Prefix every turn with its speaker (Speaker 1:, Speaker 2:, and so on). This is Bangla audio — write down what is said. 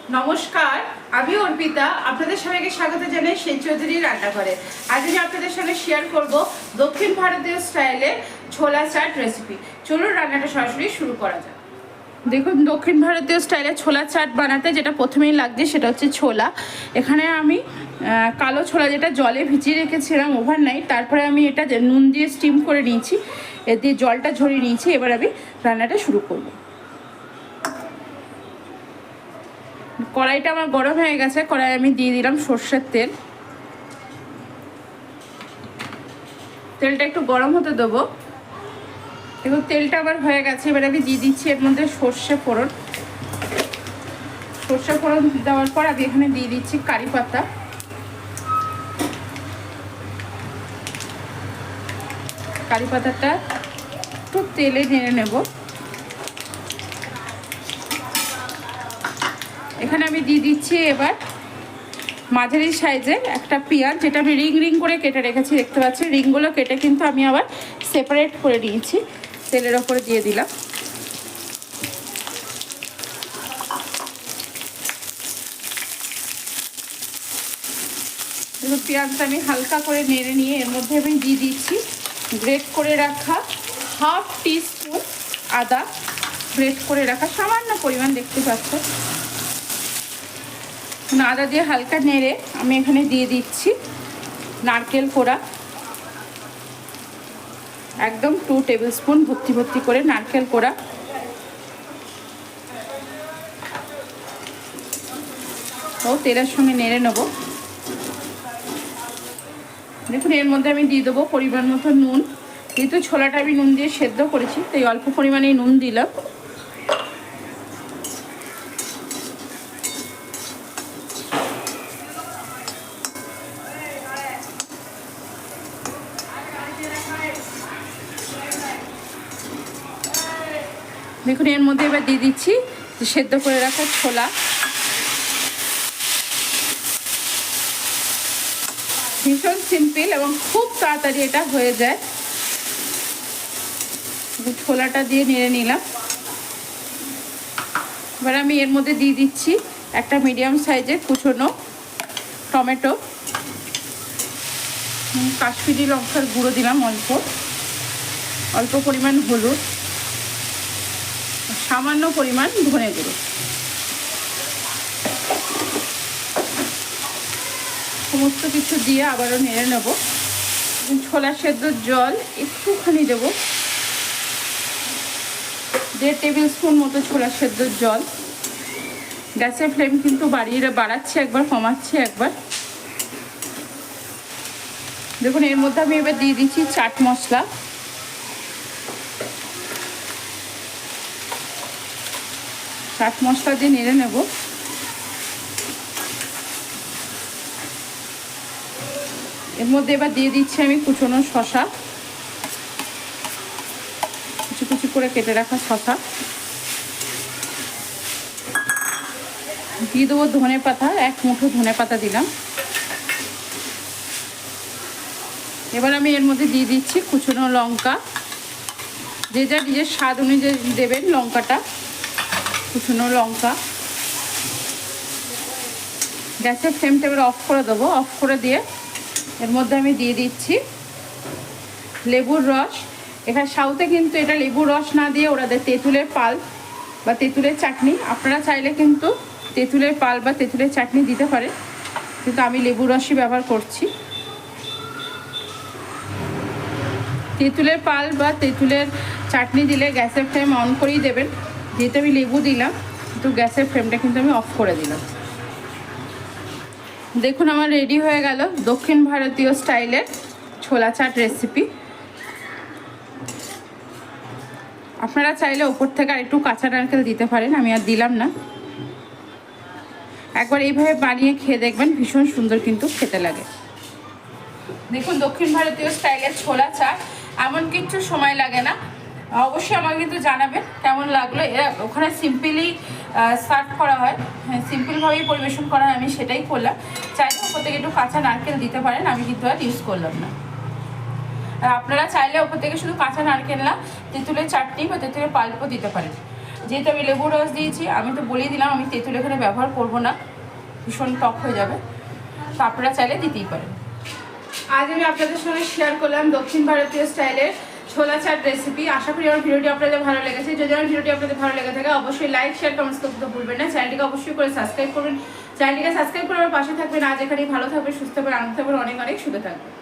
Speaker 1: নমস্কার, আমি অর্পিতা। আপনাদের সবাইকে স্বাগত জানাই সেই চৌধুরী রান্নাঘরে। আজ আমি আপনাদের সঙ্গে শেয়ার করব দক্ষিণ ভারতীয় স্টাইলে ছোলা চাট রেসিপি। চলুন রান্নাটা সরাসরি শুরু করা যাক। দেখুন, দক্ষিণ ভারতীয় স্টাইলে ছোলা চাট বানাতে যেটা প্রথমেই লাগছে সেটা হচ্ছে ছোলা। এখানে আমি কালো ছোলা যেটা জলে ভিজিয়ে রেখেছিলাম ওভারনাইট, তারপরে আমি এটা নুন দিয়ে স্টিম করে নিয়েছি, এ দিয়ে জলটা ঝরিয়ে নিয়েছি। এবার আমি রান্নাটা শুরু করব। কড়াইটা আমার গরম হয়ে গেছে, কড়াই আমি দিয়ে দিলাম সর্ষের তেল। তেলটা একটু গরম হতে দেবো। দেখুন তেলটা আবার হয়ে গেছে। এবার আমি দিয়ে দিচ্ছি এর মধ্যে সর্ষে ফোড়ন। সর্ষে ফোড়ন দেওয়ার পর আমি এখানে দিয়ে দিচ্ছি কারি পাতা। কারি পাতাটা একটু তেলে নেড়ে নেব। এখানে আমি দিয়ে দিচ্ছি এবার মাঝারি সাইজে একটা পেঁয়াজ, যেটা আমি রিং রিং করে কেটে রেখেছি, দেখতে পাচ্ছি। রিংগুলো কেটে কিন্তু আমি আবার সেপারেট করে নিয়েছি, তেলের ওপরে দিয়ে দিলাম। দেখুন পেঁয়াজটা আমি হালকা করে নেড়ে নিয়ে এর মধ্যে আমি দিয়ে দিচ্ছি গ্রেট করে রাখা হাফ টিস্পুন আদা। গ্রেট করে রাখা সামান্য পরিমাণ, দেখতে পাচ্ছ। আদা দিয়ে হালকা নেড়ে আমি এখানে দিয়ে দিচ্ছি নারকেল কোড়া, একদম 2 টেবিল স্পুন ভর্তি ভর্তি করে নারকেল কোড়া। ও তেলের সঙ্গে নেড়ে নেব। দেখুন এর মধ্যে আমি দিয়ে দেবো পরিমাণ মতো নুন। যেহেতু ছোলাটা আমি নুন দিয়ে সেদ্ধ করেছি, তাই অল্প পরিমাণেই নুন দিলাম। দেখুন এর মধ্যে এবার দিয়ে দিচ্ছি সেদ্ধ করে রাখা ছোলা। ভীষণ সিম্পল এবং খুব তাড়াতাড়ি এটা হয়ে যায়। ছোলাটা দিয়ে নেড়ে নিলাম। এবার আমি এর মধ্যে দিয়ে দিচ্ছি একটা মিডিয়াম সাইজের কুচনো টমেটো। কাশ্মীরি লঙ্কার গুঁড়ো দিলাম অল্প, অল্প পরিমাণ হলুদ, সামান্য পরিমাণ ধনে গুঁড়ো। সমস্ত কিছু দিয়ে আবারও নেড়ে নেব। ছোলা সেদ্ধর জল একটুখানি দেবো, 1.5 টেবিল স্পুন মতো ছোলা সেদ্ধর জল। গ্যাসের ফ্লেম কিন্তু বাড়াচ্ছি একবার, কমাচ্ছি একবার। দেখুন এর মধ্যে আমি এবার দিয়ে দিচ্ছি চাট মশলা। চাট মশলা দিয়ে নেড়ে নেব। এর মধ্যে এবার দিয়ে দিচ্ছি আমি কুচনো শসা, কুচি কুচি করে কেটে রাখা শসা। দিয়ে দেবো ধনে পাতা, 1 মুঠো ধনে পাতা দিলাম। এবার আমি এর মধ্যে দিয়ে দিচ্ছি কুচনো লঙ্কা। যে যা নিজের স্বাদ অনুযায়ী দেবেন লঙ্কাটা, কুচনো লঙ্কা। গ্যাসের ফ্লেমটা এবার অফ করে দেবো। অফ করে দিয়ে এর মধ্যে আমি দিয়ে দিচ্ছি লেবুর রস। এখানে সাউথে কিন্তু এটা লেবুর রস না দিয়ে ওরা দেয় তেঁতুলের পাল বা তেঁতুলের চাটনি। আপনারা চাইলে কিন্তু তেঁতুলের পাল বা তেঁতুলের চাটনি দিতে পারেন, কিন্তু আমি লেবুর রসই ব্যবহার করছি। তেঁতুলের পাল বা তেঁতুলের চাটনি দিলে গ্যাসের ফ্লেম অন করেই দেবেন। যেহেতু আমি লেবু দিলাম, কিন্তু গ্যাসের ফ্লেমটা কিন্তু আমি অফ করে দিলাম। দেখুন আমার রেডি হয়ে গেল দক্ষিণ ভারতীয় স্টাইলের ছোলা চাট রেসিপি। আপনারা চাইলে ওপর থেকে আর একটু কাঁচা নারকেল দিতে পারেন, আমি আর দিলাম না। একবার এইভাবে বানিয়ে খেয়ে দেখবেন, ভীষণ সুন্দর কিন্তু খেতে লাগে। দেখুন দক্ষিণ ভারতীয় স্টাইলের ছোলা চাট এমন কিছু সময় লাগে না। অবশ্যই আমাকে কিন্তু জানাবেন কেমন লাগলো। এরা ওখানে সিম্পলি সার্ভ করা হয়, হ্যাঁ সিম্পলভাবেই পরিবেশন করা হয়, আমি সেটাই করলাম। চাইলে ওপর থেকে একটু কাঁচা নারকেল দিতে পারেন, আমি কিন্তু আর ইউজ করলাম না। আর আপনারা চাইলে ওপর থেকে শুধু কাঁচা নারকেল না, তেঁতুলের চাটনি বা তেঁতুলের পাল্পও দিতে পারেন। যেহেতু আমি লেবুর রস দিয়েছি, আমি তো বলেই দিলাম আমি তেঁতুল এখানে ব্যবহার করব না, ভীষণ টক হয়ে যাবে, তো আপনারা চাইলে দিতেই পারেন। আজ আমি আপনাদের সঙ্গে শেয়ার করলাম দক্ষিণ ভারতীয় স্টাইলের ছোলা চাট রেসিপি। আশা করি আমার ভিডিওটি আপনাদের ভালো লেগেছে। যদি আমার ভিডিওটি আপনাদের ভালো লেগে থাকে অবশ্যই লাইক, শেয়ার, কমেন্টস করতে ভুলবেন না। চ্যানেলটিকে অবশ্যই করে সাবস্ক্রাইব করবেন। চ্যানেলটিকে সাবস্ক্রাইব করে আমার পাশে থাকবেন। আজ এখানেই ভালো থাকবেন, সুস্থ থাকবেন, আনন্দ থাকবেন, অনেক অনেক শুভে থাকবেন।